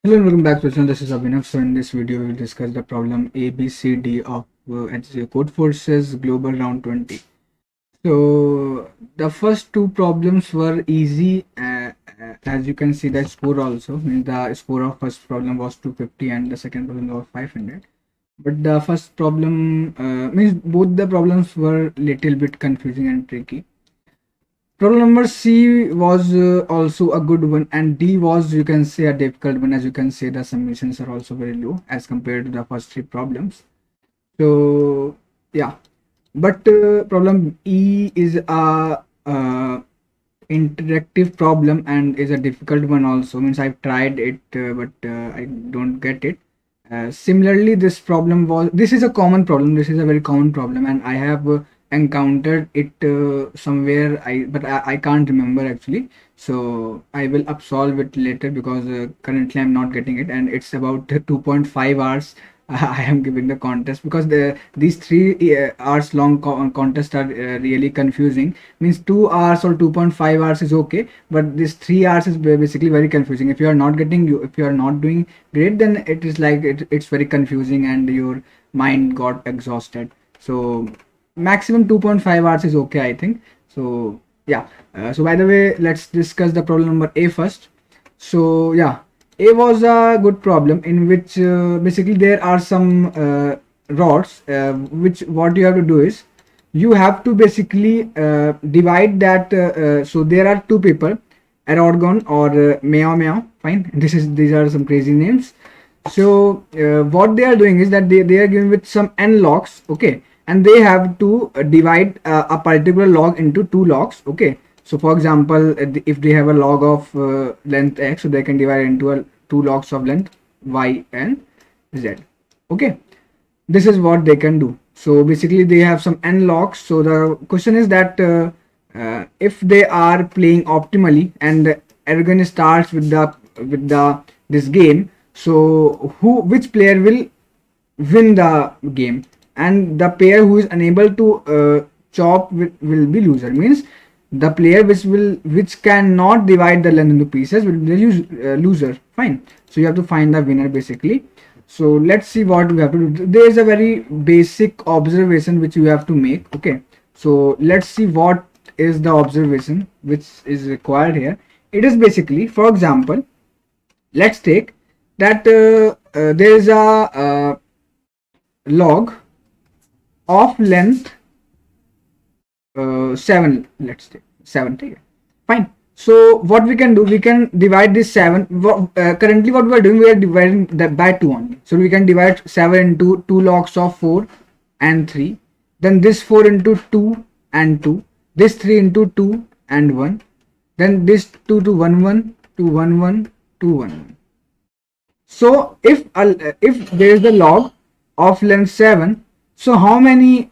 Hello and welcome back to the channel. This is Abhinav. So in this video, we will discuss the problem A, B, C, D of Code Forces Global Round 20. So the first two problems were easy. As you can see, the score also. The score of first problem was 250 and the second problem was 500. But the first problem means both the problems were little bit confusing and tricky. Problem number C was also a good one, and D was, you can say, a difficult one. As you can see, the summations are also very low as compared to the first three problems. So yeah, but problem E is a interactive problem and is a difficult one also. Means I've tried it, but I don't get it. Similarly, this is a common problem. This is a very common problem, and I have encountered it somewhere. I can't remember actually. So I will absolve it later because currently I'm not getting it, and it's about 2.5 hours. I am giving the contest because these 3 hours long contests are really confusing. Means 2 hours or 2.5 hours is okay, but this 3 hours is basically very confusing. If you are not getting if you are not doing great, then it is like it's very confusing and your mind got exhausted. So maximum 2.5 hours is okay, I think. So yeah. So by the way, let's discuss the problem number A first. So yeah, A was a good problem in which basically there are some rods, which what you have to do is you have to basically divide that. So there are two people, Aragon or Meow Meow. Fine, these are some crazy names. So what they are doing is that they are given with some n logs, okay, and they have to divide a particular log into two logs, okay. So for example, if they have a log of length x, so they can divide into two logs of length y and z, okay. This is what they can do. So basically they have some n logs. So the question is that if they are playing optimally and Aragon starts with the this game, so which player will win the game, and the player who is unable to chop will be loser. Means the player which cannot divide the length into pieces will be the loser. Fine. So you have to find the winner basically. So let's see what we have to do. There is a very basic observation which you have to make, okay. So let's see what is the observation which is required here. It is basically, for example, let's take that there is a log of length 7. Let's take 7, take it. Fine. So what we can do, we can divide this 7. Currently what we are doing, we are dividing that by 2 only. So we can divide 7 into 2 logs of 4 and 3. Then this 4 into 2 and 2. This 3 into 2 and 1. Then this 2 to 1 1 to 1 1 to 1 1. So if there is the log of length 7, so how many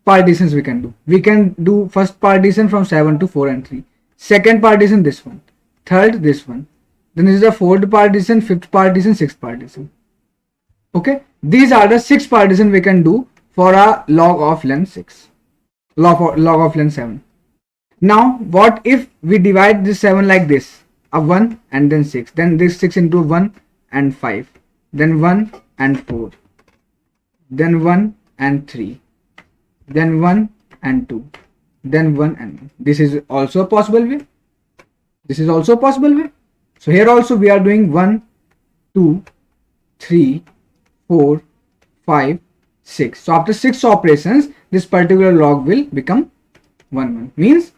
partitions we can do? We can do first partition from 7 to 4 and 3. Second partition this one. Third this one. Then this is the fourth partition, fifth partition, sixth partition. Okay. These are the 6 partition we can do for a log of length 6. Log of length 7. Now what if we divide this 7 like this? A 1 and then 6. Then this 6 into 1 and 5. Then 1 and 4. Then 1 and 3. Then 1 and 2, then 1 and 1. This is also a possible way. This is also a possible way. So here also we are doing 1, 2, 3, 4, 5, 6. So after 6 operations, this particular log will become 1, 1. Means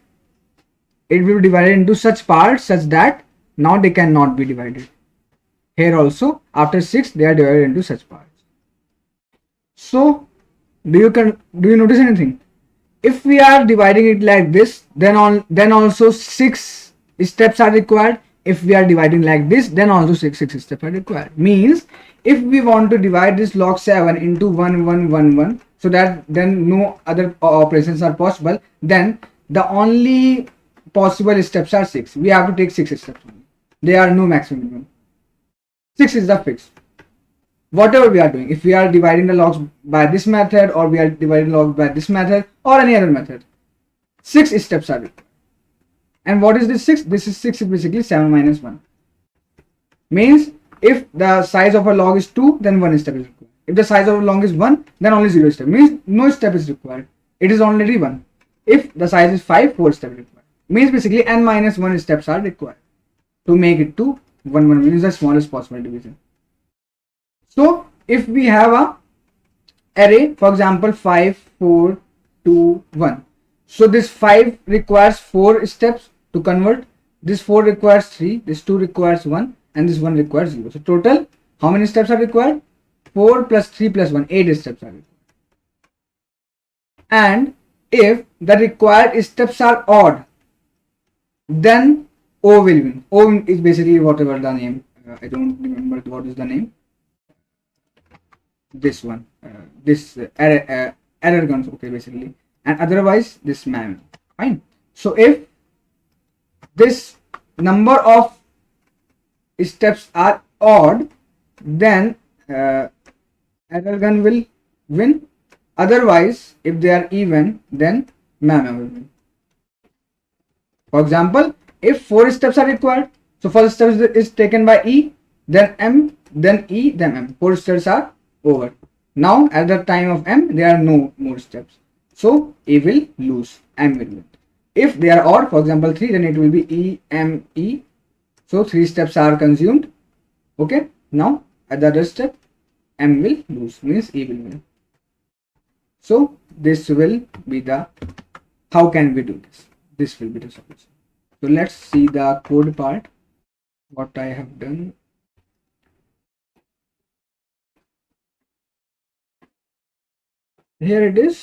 it will be divided into such parts such that now they cannot be divided. Here also after 6 they are divided into such parts. So do you notice anything? If we are dividing it like this, then also 6 steps are required. If we are dividing like this, then also 6 steps are required. Means if we want to divide this log 7 into 1 1 1 1, so that then no other operations are possible, then the only possible steps are 6. We have to take 6 steps only. There are no maximum. 6 is the fix. Whatever we are doing, if we are dividing the logs by this method, or we are dividing logs by this method or any other method, 6 steps are required. And what is this 6? This is 6 is basically 7 minus 1. Means If the size of a log is 2, then 1 step is required. If the size of a log is 1, then only 0 step. Means no step is required. It is already 1. If the size is 5, 4 steps required. Means basically n minus 1 steps are required to make it to 1, 1 means the smallest possible division. So if we have a array, for example 5, 4, 2, 1. So this 5 requires 4 steps to convert. This 4 requires 3, this 2 requires 1, and this 1 requires 0. So total, how many steps are required? 4 plus 3 plus 1, 8 steps are required. And if the required steps are odd, then O will win. O is basically whatever the name. I don't remember what is the name. This one, error guns. Okay, basically, and otherwise this man. Fine. So if this number of steps are odd, then error gun will win. Otherwise, if they are even, then mama will win. For example, if 4 steps are required, so first step is taken by E, then M, then E, then M. 4 steps are over. Now at the time of M, there are no more steps. So E will lose, M will win. If they are odd, for example 3, then it will be E, M, E. So 3 steps are consumed. Okay. Now at the other step, M will lose, means E will win. So this will be the, how can we do this? This will be the solution. So let's see the code part, what I have done. Here it is.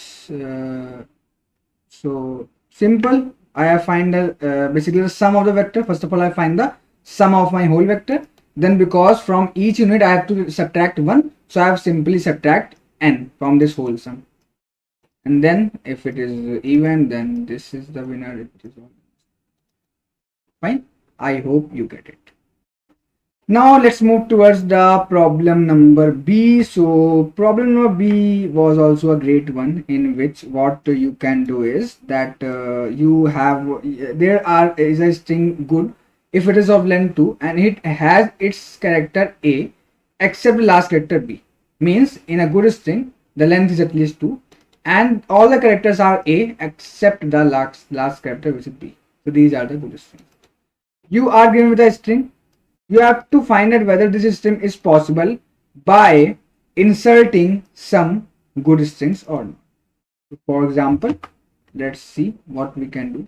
So simple. I have find the basically the sum of the vector. First of all, I find the sum of my whole vector. Then because from each unit I have to subtract 1, so I have simply subtract n from this whole sum. And then if it is even, then this is the winner. It is all fine. I hope you get it. Now let's move towards the problem number B. So problem number B was also a great one, in which what you can do is that you have, there is a string good if it is of length 2 and it has its character A except the last character B. Means in a good string the length is at least 2 and all the characters are A except the last character, which is B. So these are the good strings. You are given with a string. You have to find out whether this string is possible by inserting some good strings or not. So for example, let's see what we can do.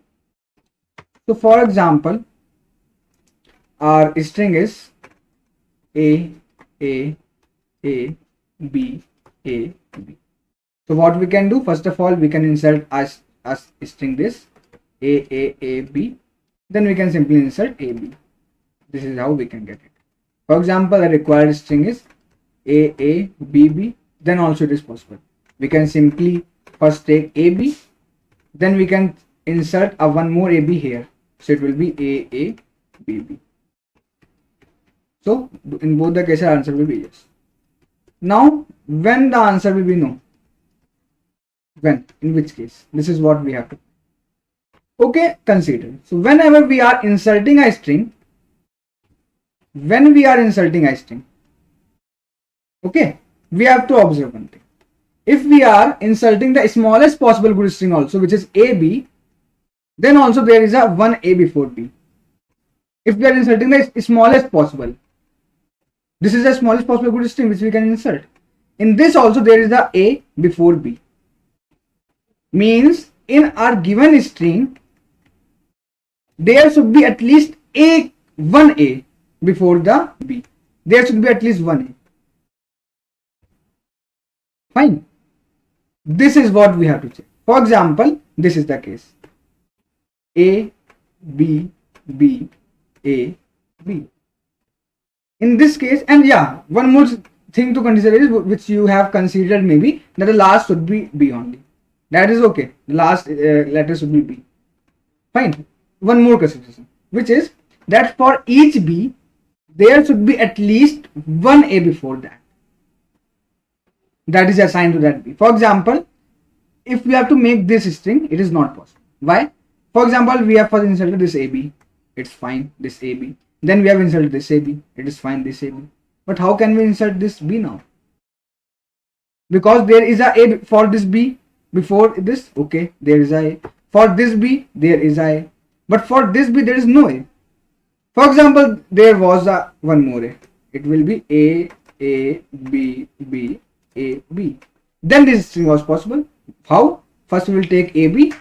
So for example, our string is A, B, A, B. So what we can do, first of all, we can insert a string this A, B. Then we can simply insert AB. This is how we can get it. For example, the required string is A, B. Then also it is possible. We can simply first take AB. Then we can insert a one more AB here. So it will be A, B. So in both the cases, answer will be yes. Now, when the answer will be no? When? In which case? This is what we have to. Okay, consider. So whenever we are inserting a string, okay, we have to observe one thing. If we are inserting the smallest possible good string also, which is AB, then also there is a one A before B. If we are inserting the smallest possible, this is the smallest possible good string which we can insert. In this also there is the A before B. Means in our given string, there should be at least one A before the B. There should be at least one A. Fine. This is what we have to check. For example, this is the case. A, B, A, B. In this case, and yeah, one more thing to consider is, which you have considered maybe, that the last should be B only. That is okay. The last letter should be B. Fine. One more consideration, which is that for each B, there should be at least one A before that. That is assigned to that B. For example, if we have to make this string, it is not possible. Why? For example, we have first inserted this AB. It's fine. This AB. Then we have inserted this AB. It is fine. This AB. But how can we insert this b now? Because there is a for this b before this. Okay, there is a for this b, there is a, but for this b there is no a. For example, there was a one more a. It will be a b b a b. Then this thing was possible. How? First we will take ab,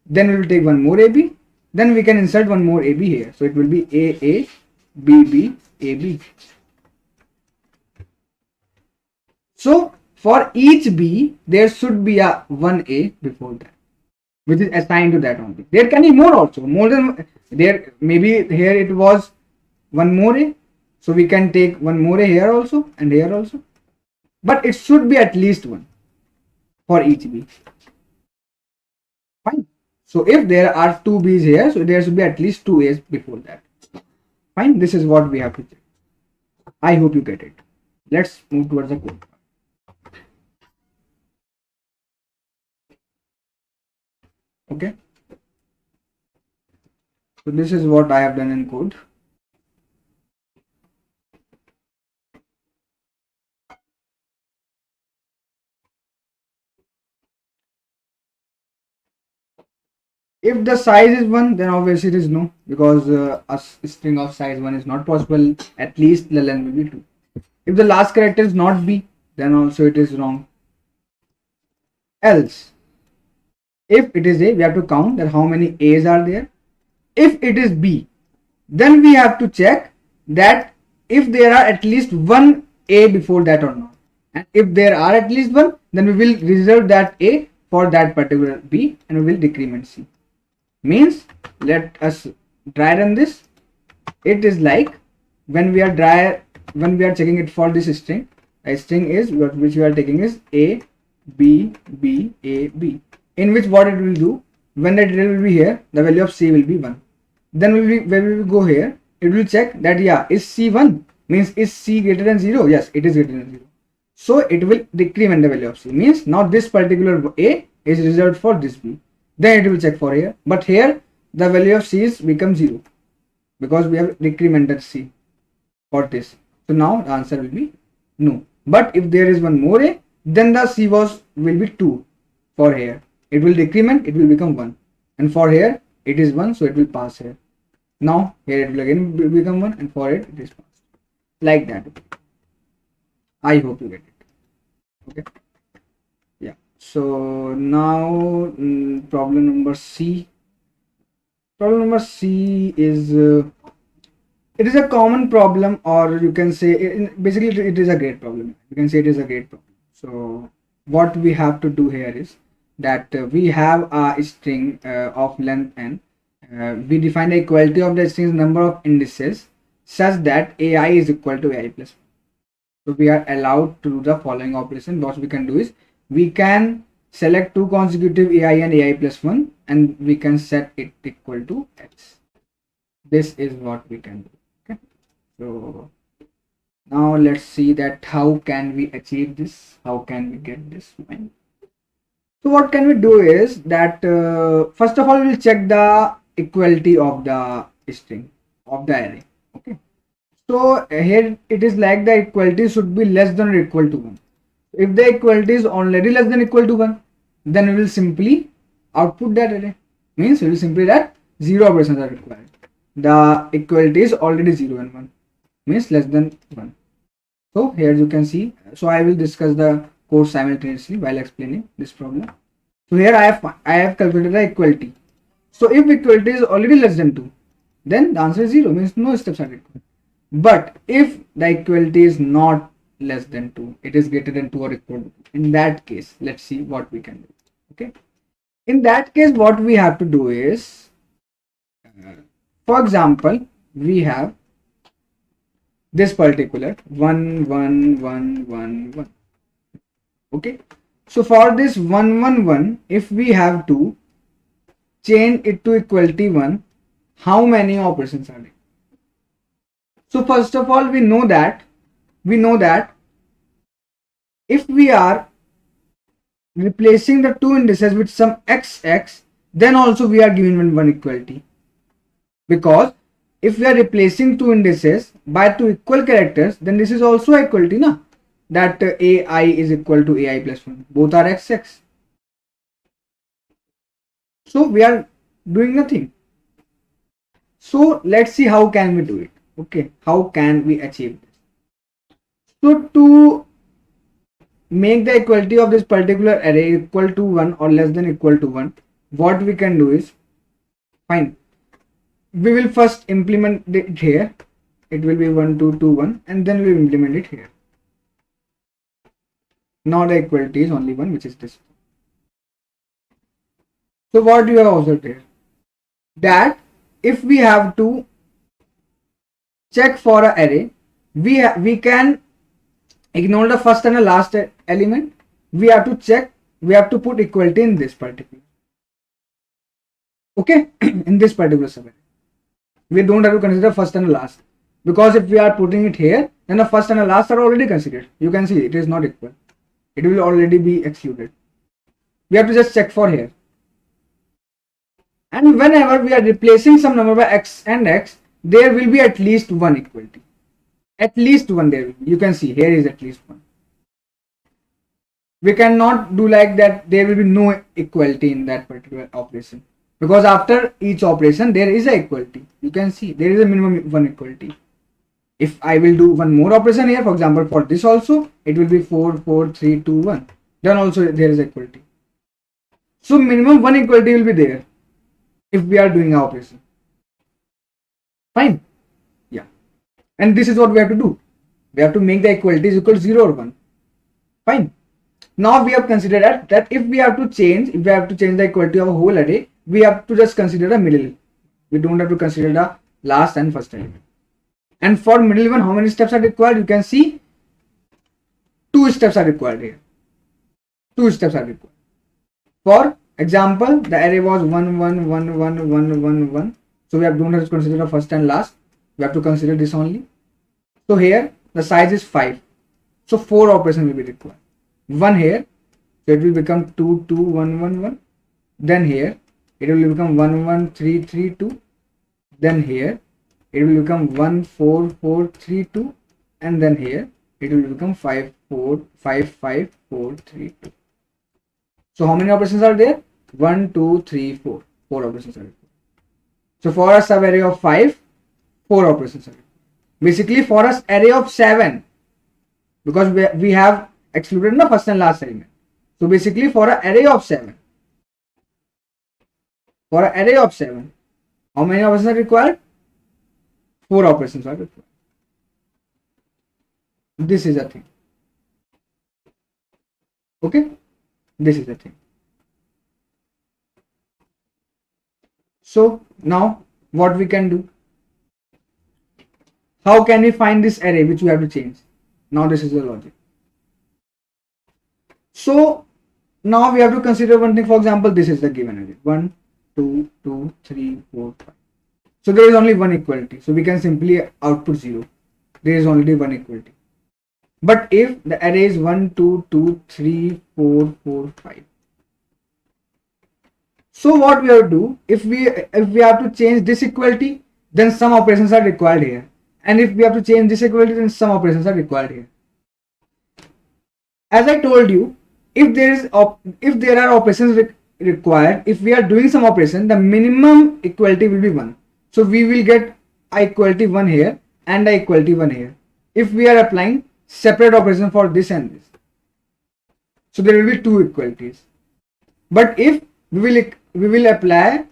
then we will take one more ab, then we can insert one more ab here. So it will be a b b a b. So for each b there should be a one a before that, which is assigned to that only. There can be more also, more than there. Maybe here it was one more a, so we can take one more a here also and here also, but it should be at least one for each b. Fine. So if there are two b's here, so there should be at least two a's before that. Fine. This is what we have to check. I hope you get it. Let's move towards the code. Okay. So this is what I have done in code. If the size is 1, then obviously it is no, because a string of size 1 is not possible. At least the length will be 2. If the last character is not b, then also it is wrong. Else, if it is a, we have to count that how many a's are there. If it is b, then we have to check that if there are at least one a before that or not. And if there are at least one, then we will reserve that a for that particular b and we will decrement c. Means, let us dry run this. It is like when we are checking it for this string. A string is which we are taking is a b b a b, in which what it will do, when the data will be here, the value of c will be 1. Then when we will go here, it will check that yeah, is c 1, means is c greater than 0? Yes, it is greater than 0. So it will decrement the value of c, means now this particular a is reserved for this b. Then it will check for here, but here the value of c is become 0 because we have decremented c for this. So now the answer will be no. But if there is one more a, then the c will be 2 for here. It will decrement, it will become 1, and for here it is 1, so it will pass here. Now here it will again become 1, and for it is passed like that. I hope you get it. Okay. Yeah. So now problem number C. Problem number C is it is a common problem, or you can say basically it is a great problem. You can say it is a great problem. So what we have to do here is that we have a string of length n. We define the equality of the string's number of indices such that ai is equal to ai plus 1. So we are allowed to do the following operation. What we can do is we can select two consecutive ai and ai plus 1 and we can set it equal to x. This is what we can do. Okay. So now let's see that how can we achieve this? How can we get this? So what can we do is that first of all we will check the equality of the string of the array. Okay. So here it is like the equality should be less than or equal to 1. If the equality is already less than or equal to 1, then we will simply output that array. Means we will simply that 0 operations are required. The equality is already 0 and 1, means less than 1. So here you can see. So I will discuss the code simultaneously while explaining this problem. So here I have calculated the equality. So if equality is already less than 2, then the answer is 0, means no steps are required. But if the equality is not less than 2, it is greater than 2 or equal to 2. In that case, let's see what we can do. Okay. In that case, what we have to do is, for example, we have this particular 1 1 1 1 1. Okay. So for this 1 1 1, if we have to change it to equality 1, how many operations are there? So first of all, we know that if we are replacing the two indices with some xx, then also we are given one equality, because if we are replacing two indices by two equal characters, then this is also equality, na? That ai is equal to ai plus 1. Both are x. So we are doing nothing. So let's see how can we do it. Okay, how can we achieve this? So to make the equality of this particular array equal to 1 or less than equal to 1, what we can do is, fine, we will first implement it here. It will be 1 2 2 1, and then we will implement it here. Now the equality is only one, which is this. So what do you have observed here? That if we have to check for an array, we can ignore the first and the last element. We have to check, we have to put equality in this particular, okay, in this particular subarray. We don't have to consider first and the last, because if we are putting it here, then the first and the last are already considered. You can see it is not equal, it will already be excluded. We have to just check for here, and whenever we are replacing some number by x and x, there will be at least one equality. At least one there will be. You can see here is at least one. We cannot do like that there will be no equality in that particular operation, because after each operation there is a equality. You can see there is a minimum one equality. If I will do one more operation here, for example for this also, it will be 4 4 3 2 1, then also there is equality. So minimum one equality will be there if we are doing our operation. Fine, yeah, and this is what we have to do. We have to make the equalities equal 0 or 1. Fine. Now we have considered that if we have to change the equality of a whole array, we have to just consider the middle. We don't have to consider the last and first element. And for middle one, how many steps are required? You can see 2 steps are required here. 2 steps are required. For example, the array was 1 1 1 1 1 1 1. So we don't have to consider the first and last. We have to consider this only. So here the size is 5. So 4 operations will be required. 1 here, so it will become 2 2 1 1 1. Then here it will become 1 1 3 3 2. Then here it will become 1 4 4 3 2, and then here it will become 5 4 5 5 4 3 2. So how many operations are there? 1 2 3 4. 4 operations are required. So for a subarray of 5, 4 operations are required. Basically for us array of 7, because we have excluded the first and last element. So basically for an array of 7, how many operations are required? 4 operations are required. This is a thing. Okay, this is the thing. So now what we can do? How can we find this array which we have to change? Now this is the logic. So now we have to consider one thing. For example, this is the given array 1 2 2 3 4 5. So there is only one equality, so we can simply output 0. There is only one equality. But if the array is 1 2 2 3 4 4 5, so what we have to do, if we have to change this equality, then some operations are required here, and if we have to change this equality, then some operations are required here. As I told you, if there are operations required, if we are doing some operation, the minimum equality will be 1. So we will get a equality 1 here and a equality 1 here if we are applying separate operation for this and this. So there will be 2 equalities. But if we will apply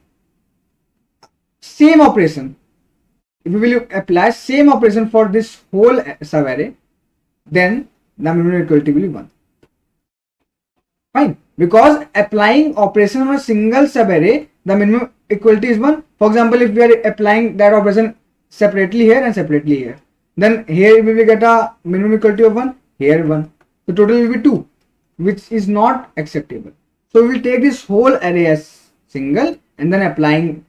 same operation, if we will apply same operation for this whole subarray, then the minimum equality will be 1. Fine, because applying operation on a single subarray, the minimum equality is 1. For example, if we are applying that operation separately here and separately here, then here we will get a minimum equality of 1, here 1. The total will be 2, which is not acceptable. So we will take this whole array as single and then applying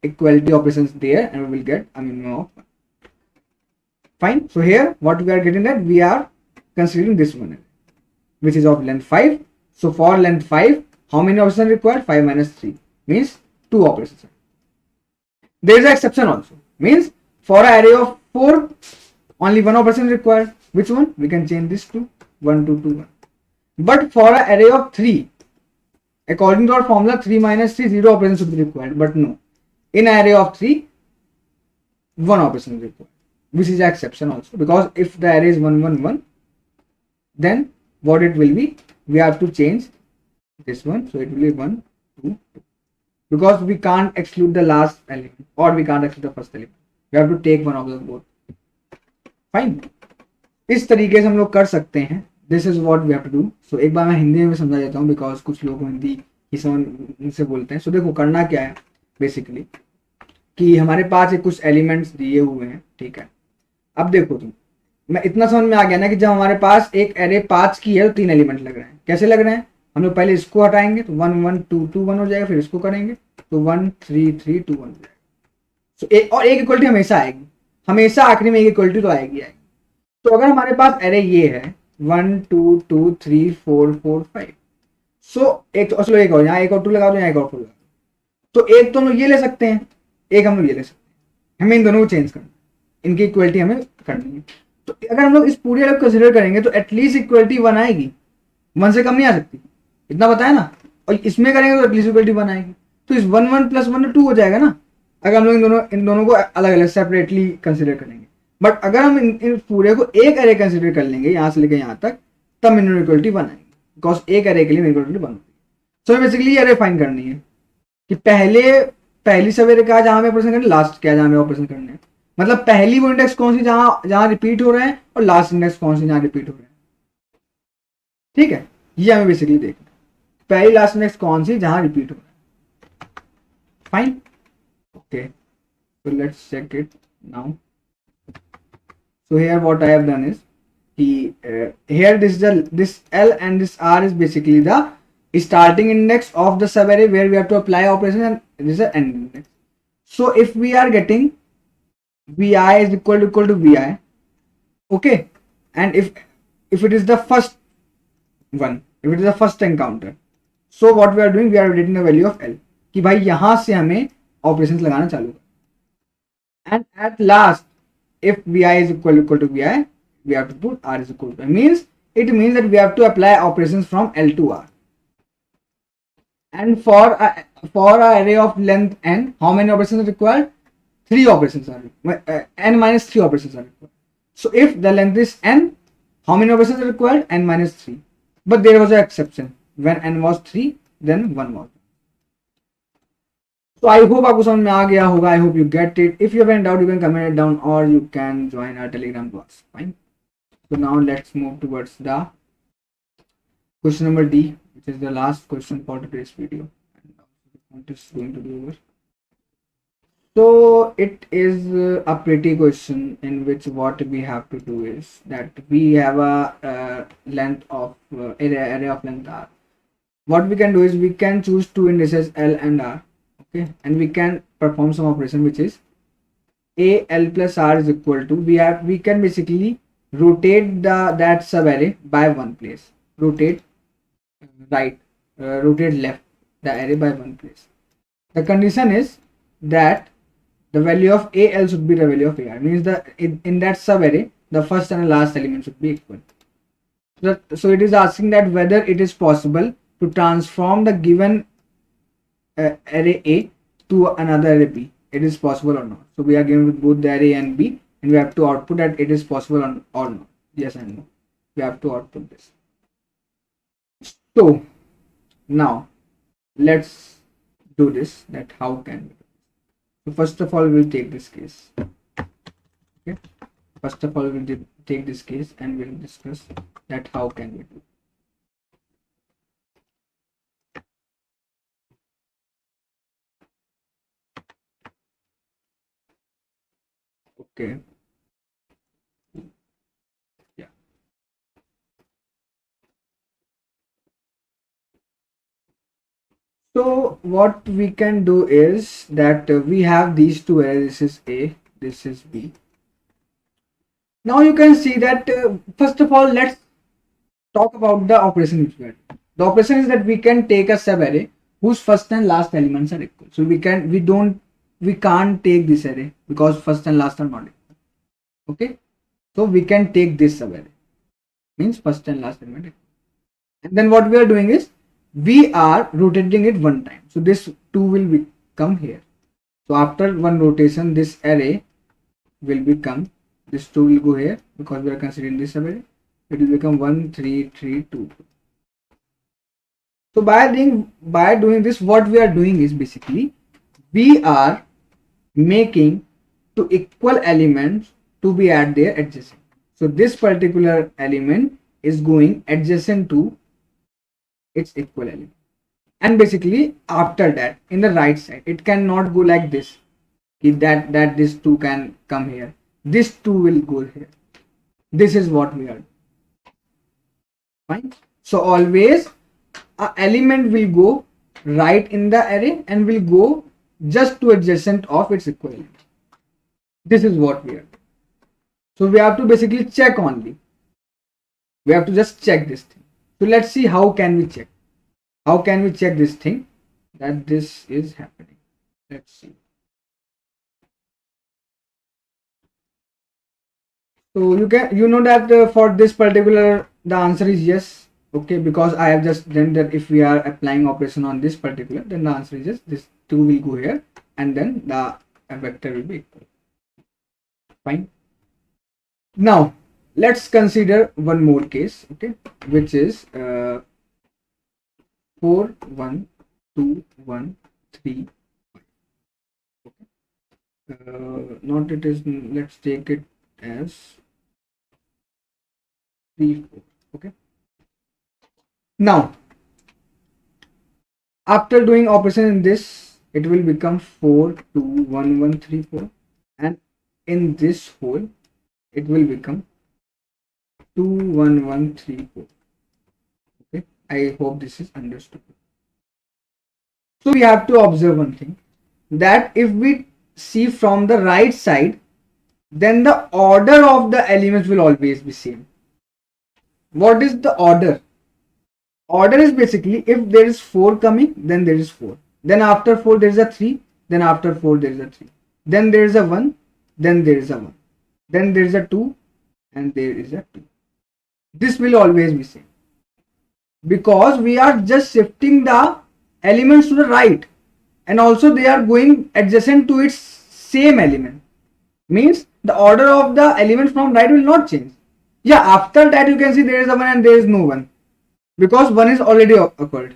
equality operations there, and we will get a minimum of 1. Fine. So here what we are getting, that we are considering this one array, which is of length 5. So for length 5, how many operations are required? 5 minus 3 means 2 operations. There is an exception also. Means for an array of 4, only one operation is required. Which one? We can change this to 1 2 2 1. But for an array of 3, according to our formula, 3 minus 3, 0 operation should be required. But no, in an array of 3, one operation is required, which is an exception also, because if the array is 1 1 1, then what it will be, we have to change this one, so it will be 1 2 2, because we can't exclude the last element or we can't exclude the first element. We have to take one of the both. Fine. इस तरीके से हम लोग कर सकते हैं. This is what we have to do. So एक बार मैं हिंदी में समझा देता हूँ, बिकॉज कुछ लोग हिंदी ही समझ से बोलते हैं. सो देखो करना क्या है बेसिकली, कि हमारे पास एक कुछ एलिमेंट्स दिए हुए हैं, ठीक है. अब देखो तुम, मैं इतना समझ में आ गया ना कि जब हमारे पास एक एरे 5 की है तो 3 एलिमेंट लग रहे हैं. कैसे लग रहे हैं? हम लोग पहले इसको हटाएंगे तो 1 1 2 2 1 हो जाएगा, फिर इसको करेंगे तो 1 3 3 2 1 हो जाएगा. सो और एक इक्वलिटी हमेशा आएगी, हमेशा आखिरी में एक इक्वलिटी तो आएगी. तो अगर हमारे पास एरे ये है 1 2 2 3 4 4 5, सो एक तो चलो एक और यहाँ एक और 2 लगा दो, यहाँ एक और 4 लगा दो. तो एक तो हम लोग ये ले सकते हैं, एक हम लोग ये ले सकते हैं. हमें इन दोनों को चेंज करना, इनकी इक्वलिटी हमें करनी है. तो अगर हम लोग इस पूरी अलग कंसिडर करेंगे तो एटलीस्ट इक्वलिटी 1 आएगी, 1 से कम नहीं आ सकती, इतना बताया ना. और इसमें करेंगे तो एटलीस्ट इक्वलिटी 1 आएगी. तो इस 1 1 प्लस 1 2 हो जाएगा ना, अगर हम लोग इन दोनों को अलग अलग सेपरेटली कंसिडर करेंगे. बट अगर हम इन पूरे को एक एरे कंसिडर कर लेंगे यहाँ से लेकर यहाँ तक, तब मिनिमम इक्वलिटी 1 आएगी, बिकॉज एक एरे के लिए मिनिमम इक्वलिटी 1 होती है. सो बेसिकली एरे फाइंड करनी है कि पहली सब एरे क्या जहाँ हमें ऑपरेशन करना है, लास्ट क्या जहाँ हमें ऑपरेशन करना है. मतलब पहली वो इंडेक्स कौन सी जहाँ रिपीट हो रहे हैं, और लास्ट इंडेक्स कौन सी जहाँ रिपीट हो रहे हैं. ठीक है, ये हमें बेसिकली देखना, पहली लास्ट इंडेक्स कौन सी जहाँ रिपीट हो रहा है. Fine. Okay, so let's check it now. So here what I have done is here this L and this R is basically the starting index of the subarray where we have to apply operation, and this is an end index. So if we are getting Vi is equal to Vi, okay, and if it is the first one, if it is the first encounter, so what we are doing, we are getting the value of L कि भाई यहाँ से हमें operations लगाना चालू कर. And at last, if Vi is equal to Vi, we have to put R is equal to I. It means that we have to apply operations from L to R. And for a array of length n, how many operations are required? 3 operations are required. N minus 3 operations are required. So if the length is n, how many operations are required? N minus 3. But there was an exception. When n was 3, then 1 was. So I hope आपको समझ में आ गया होगा. I hope you get it. If you have any doubt, you can comment it down or you can join our Telegram class. Fine. So now let's move towards the question number D, which is the last question for today's video. And what is going to be over. So it is a pretty question in which what we have to do is that we have a length of array of length R. What we can do is we can choose two indices L and R. Okay, and we can perform some operation which is a L plus R is equal to, we can basically rotate that subarray by one place. Rotate right, rotate left the array by one place. The condition is that the value of AL should be the value of AR. Means in that subarray the first and the last element should be equal. So it is asking that whether it is possible to transform the given array A to another array B. It is possible or not. So we are given with both the array A and B, and we have to output that it is possible or not. Yes and no. We have to output this. So now let's do this. That how can we do this? So first of all, we'll take this case. Okay. First of all, we'll take this case and we'll discuss that how can we do. Okay. Yeah. So what we can do is that we have these two arrays. This is A, this is B. Now you can see that first of all, let's talk about the operation which we are. The operation is that we can take a subarray whose first and last elements are equal. So we we can't take this array because first and last are not equal. Okay, so we can take this array, means first and last element equal. And then what we are doing is we are rotating it one time, so this 2 will come here. So after one rotation, this array will become, this 2 will go here because we are considering this array. It will become 1 3 3 2. So by doing this, what we are doing is basically we are making two equal elements to be at their adjacent. So this particular element is going adjacent to its equal element, and basically after that in the right side it cannot go like this, that this 2 can come here, this 2 will go here. This is what we are doing. Fine. So always a element will go right in the array and will go just to adjacent of its equivalent. This is what we are doing. So we have to basically check only. We have to just check this thing. So let's see how can we check. How can we check this thing that this is happening? Let's see. So you know that for this particular the answer is yes. Okay, because I have just done that. If we are applying operation on this particular, then the answer is yes. This 2 will go here and then the vector will be equal. Fine. Now let's consider one more case, okay, which is 4 1 2 1 3 5. Not it is, let's take it as 3 4. Okay, now after doing operation in this, it will become 4 2 1 1 3 4, and in this whole it will become 2 1 1 3 4. Okay, I hope this is understood. So we have to observe one thing, that if we see from the right side, then the order of the elements will always be same. What is the order? Order is basically if there is 4 coming, then there is 4. Then after 4 there is a 3. Then after 4 there is a 3. Then there is a 1. Then there is a 1. Then there is a 2. And there is a 2. This will always be same. Because we are just shifting the elements to the right. And also they are going adjacent to its same element. Means the order of the elements from right will not change. Yeah, after that you can see there is a 1 and there is no 1. Because 1 is already occurred.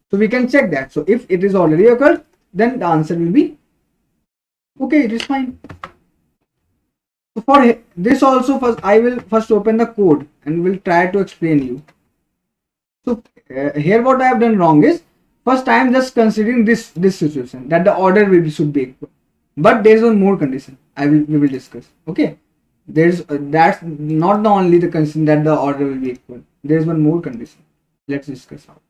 So we can check that. So if it is already occurred, then the answer will be okay, it is fine. So for this also, first I will first open the code and will try to explain you. So here what I have done wrong is, first I am just considering this situation that the order should be equal. But there is one more condition we will discuss. Okay, there's that's not the only the condition that the order will be equal. There is one more condition. Let's discuss how.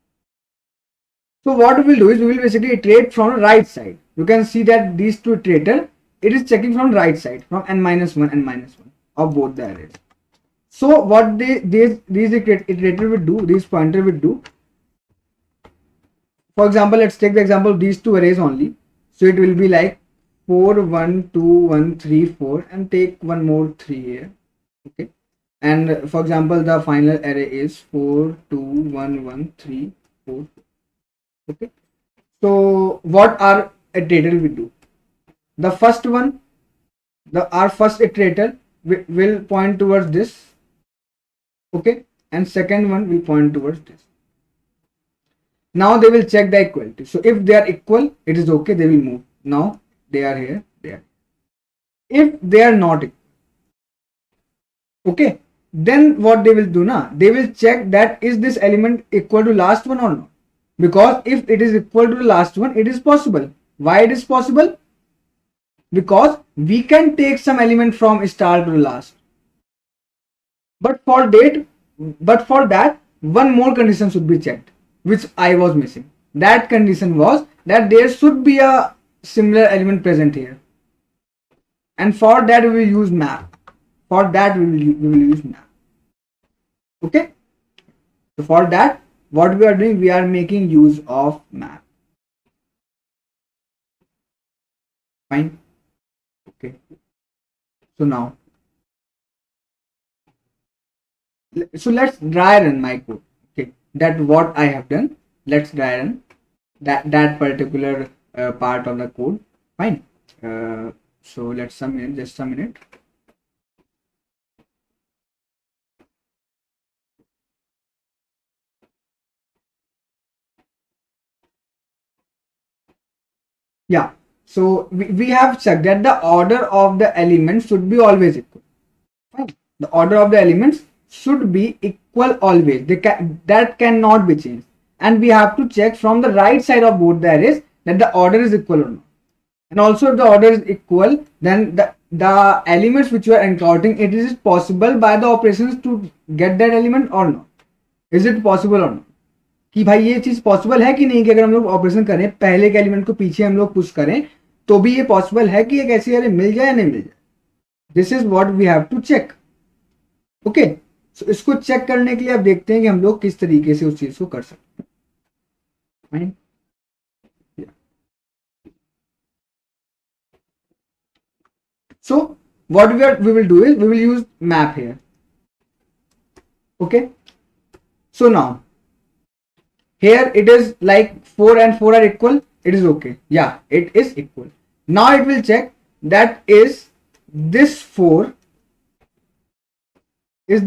So what we will do is we will basically iterate from the right side. You can see that these two iterator, it is checking from the right side, from n-1 and -1 of both the arrays. So what these iterator will do, these pointer will do. For example, let's take the example of these two arrays only. So it will be like 4 1 2 1 3 4 and take one more 3 here. Okay. And for example, the final array is 4 2 1 1 3 4. Okay. So what our iterator will do? The first one, our first iterator will point towards this. Okay. And second one will point towards this. Now they will check the equality. So if they are equal, it is okay. They will move. Now they are here. They are. If they are not equal, okay, then what they will do now? They will check that is this element equal to last one or not. Because if it is equal to the last one, it is possible. Why it is possible? Because we can take some element from start to the last. But for that, one more condition should be checked, which I was missing. That condition was that there should be a similar element present here. And for that we will use map. For that we will use map. Okay. So for that, what we are doing, we are making use of map. Fine. Okay. So now, so let's dry run my code. Okay, that what I have done. Let's dry run that particular part of the code. Fine. So let's some minute, just a minute. Yeah. So we have checked that the order of the elements should be always equal. Fine. The order of the elements should be equal always. That cannot be changed. And we have to check from the right side of both the arrays that the order is equal or not. And also if the order is equal, then the elements which you are encoding, it is possible by the operations to get that element or not. Is it possible or not? कि भाई ये चीज possible है कि नहीं कि अगर हम लोग ऑपरेशन करें पहले के एलिमेंट को पीछे हम लोग पुश करें तो भी ये पॉसिबल है कि एक ऐसी एरे मिल जाए या नहीं मिल जाए. This is what we have to check. Okay, so इसको चेक करने के लिए आप देखते हैं कि हम लोग किस तरीके से उस चीज को कर सकते हैं. So what we will do is we will use map here. Okay, so now here it is like 4 and 4 are equal. It is okay. Yeah, it is equal. Now it will check that is this 4 is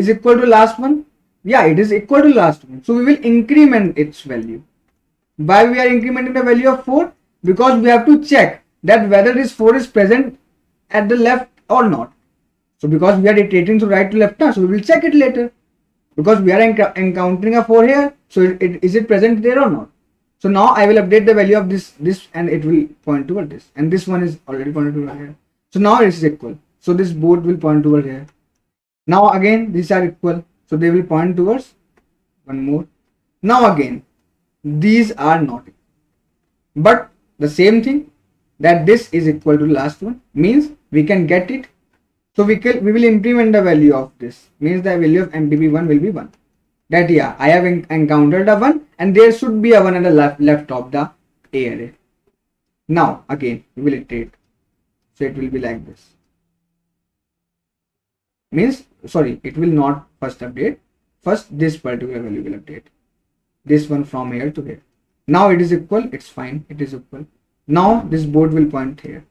equal to last one. Yeah, it is equal to last one. So we will increment its value. Why we are incrementing the value of 4? Because we have to check that whether this 4 is present at the left or not. So because we are iterating from right to left now, so we will check it later. Because we are encountering a 4 here, so is it present there or not? So now I will update the value of this and it will point toward this, and this one is already pointed toward here. So now it is equal. So this both will point toward here. Now again these are equal, so they will point towards one more. Now again these are not equal. But the same thing, that this is equal to the last one means we can get it. So we will implement the value of this, means the value of mdb1 will be 1. That yeah, I have encountered a 1 and there should be a 1 at the left of the A array. Now again we will iterate. So it will be like this. Means sorry, it will not first update. First this particular value will update. This one from here to here. Now it is equal, it's fine, it is equal. Now this board will point here.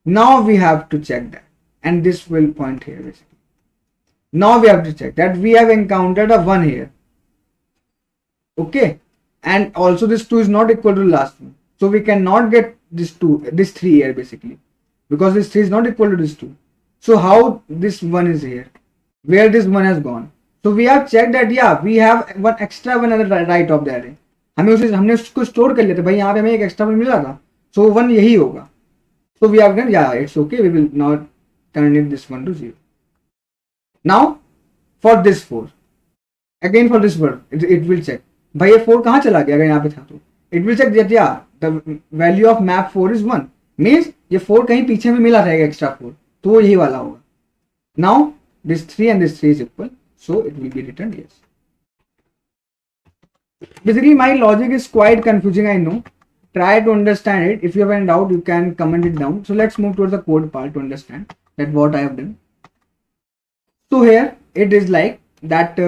Now we have to check that, and this will point here basically. Now we have to check that we have encountered a 1 here. Okay, and also this 2 is not equal to the last one. So we cannot get this 3 here basically, because this 3 is not equal to this 2. So how this 1 is here? Where this 1 has gone? So we have checked that yeah, we have one extra 1 at the right of the array. हमने उसको store कर लिया था भाई, यहाँ पे हमें एक एक्स्ट्रा 1 मिला था, so 1 यही होगा. So we have done, yeah, it's okay, we will not turn it this 1 to 0. Now for this 4, again for this word it will check भाई ये 4 कहाँ चला गया अगर यहाँ पे था तो. It will check that yeah, the value of map 4 is 1, means ये 4 कहीं पीछे में मिला रहेगा एक्स्ट्रा 4, तो वो यही वाला होगा. Now this 3 and this 3 is equal, so it will be returned yes. Basically my logic is quite confusing, I know. Try to understand it. If you have any doubt, you can comment it down. So let's move towards the code part to understand that what I have done. So here it is like that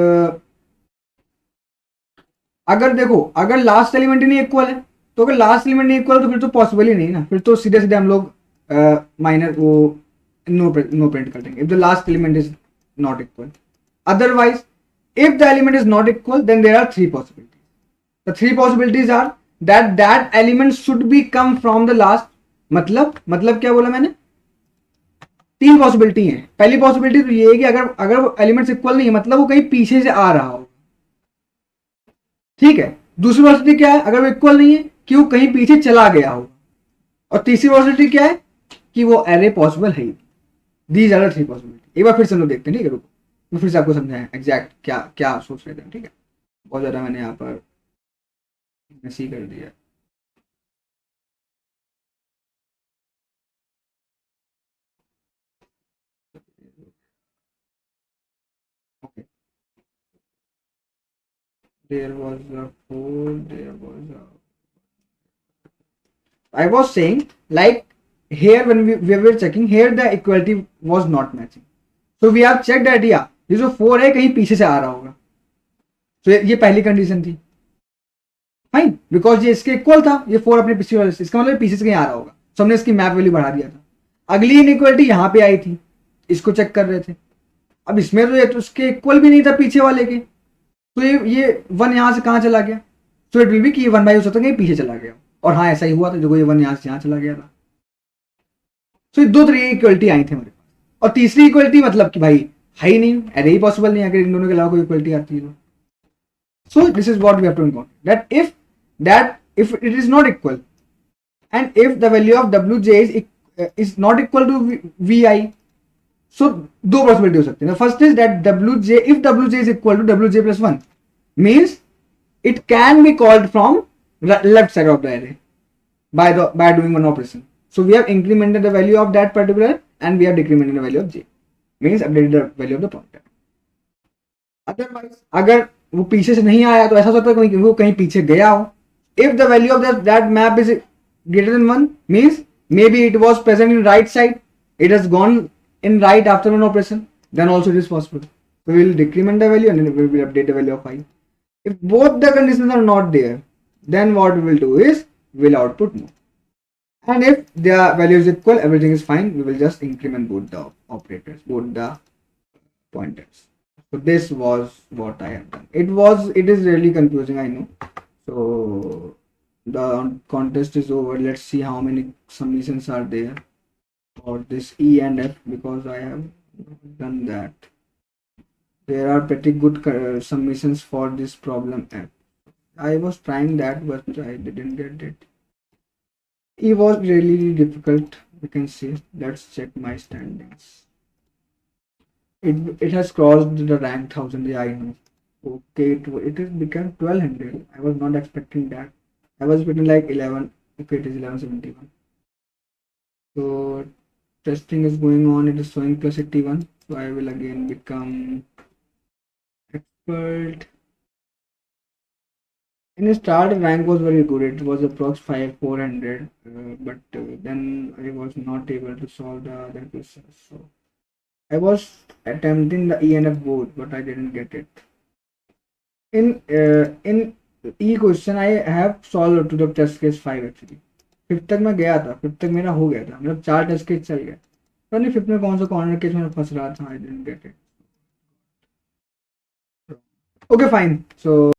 अगर देखो अगर last element ही नहीं equal है, तो अगर last element नहीं equal तो फिर तो पॉसिबल ही नहीं ना, फिर तो सीधे सीधे हम लोग माइनर वो नो प्रिंट कर देंगे if the last element is not equal. Otherwise, if the element is not equal, then there are 3 possibilities. The 3 possibilities are that element should be come from the last. मतलब क्या बोला मैंने? 3 possibility है. पहली possibility तो ये है कि अगर वो एलिमेंट्स इक्वल नहीं है मतलब वो कहीं पीछे से आ रहा हो. ठीक है. दूसरी पॉसिबिलिटी क्या है? अगर वो इक्वल नहीं है कि वो कहीं पीछे चला गया हो. और तीसरी पॉसिबिलिटी क्या है? कि वो एरे पॉसिबल है. These are 3 possibility. एक बार फिर से हम लोग देखते हैं. ठीक है, रुको मैं फिर से आपको समझाएं एग्जैक्ट क्या क्या सोच रहे थे. ठीक है, बहुत ज्यादा मैंने यहाँ पर ऐसे कर दिया. Okay. There was a 4, there was a I was saying like here when we were checking here the equality was not matching. So we have checked that yeah ये जो 4 है कहीं पीछे से आ रहा होगा. तो ये पहली कंडीशन थी. फाइन बिकॉज ये इसके इक्वल था, ये 4 अपने पीछे वाले से, इसका मतलब पीछे से कहीं आ रहा होगा. तो हमने इसकी मैप वैल्यू बढ़ा दिया था. अगली इनइक्वालिटी यहाँ पे आई थी, इसको चेक कर रहे थे. अब इसमें तो ये तो उसके इक्वल भी नहीं था पीछे वाले के, तो ये 1 यहाँ से कहाँ चला गया. सो इट विल बी कि ये 1 बाई हो सकता है कहीं पीछे चला गया. और हाँ ऐसा ही हुआ था, जो ये 1 यहाँ से यहाँ चला गया था. तो ये 2 तरीके की इक्वलिटी आई थी हमारे पास. और तीसरी इक्वलिटी मतलब कि भाई है ही नहीं, अरे ही पॉसिबल नहीं अगर इन दोनों के अलावा कोई इक्वलिटी आती है तो. So this is what we have to encounter, that if it is not equal and if the value of wj is not equal to vi, so दो possibility हो सकते हैं. The first is that wj, if wj is equal to wj plus 1 means it can be called from left side of the array by doing one operation. So we have incremented the value of that particular and we have decremented the value of j, means updated the value of the pointer. Otherwise अगर वो पीछे से नहीं आया तो ऐसा हो सकता है वो कहीं पीछे गया हो. If the value of that map is greater than 1 means maybe it was present in right side, it has gone in right after one operation, then also it is possible. So we will decrement the value and then we will update the value of I. If both the conditions are not there, then what we will do is we will output no. And if the value is equal, everything is fine, we will just increment both the operators, both the pointers. So this was what I have done. It is really confusing, I know. So the contest is over. Let's see how many submissions are there for this E and F, because I have done that. There are pretty good submissions for this problem F. I was trying that but I didn't get it. E was really difficult, you can see. Let's check my standings. It has crossed the rank 1000. Yeah, I know. Okay, it has become 1200. I was not expecting that. I was between like 11. Okay, it is 1171. So testing is going on. It is showing plus 81. So I will again become expert. In the start, rank was very good. It was approx 400, but then I was not able to solve the other questions. So I was attempting the ENF both, but I didn't get it. In E question I have solved to the test case 5 actually. 5th तक मैं गया था, 5th तक मेरा हो गया था, मतलब 4 टेस्ट केस चल गए. पता नहीं 5th में कौन सा कॉर्नर केस में फंस रहा था. I didn't get it. Okay, fine. So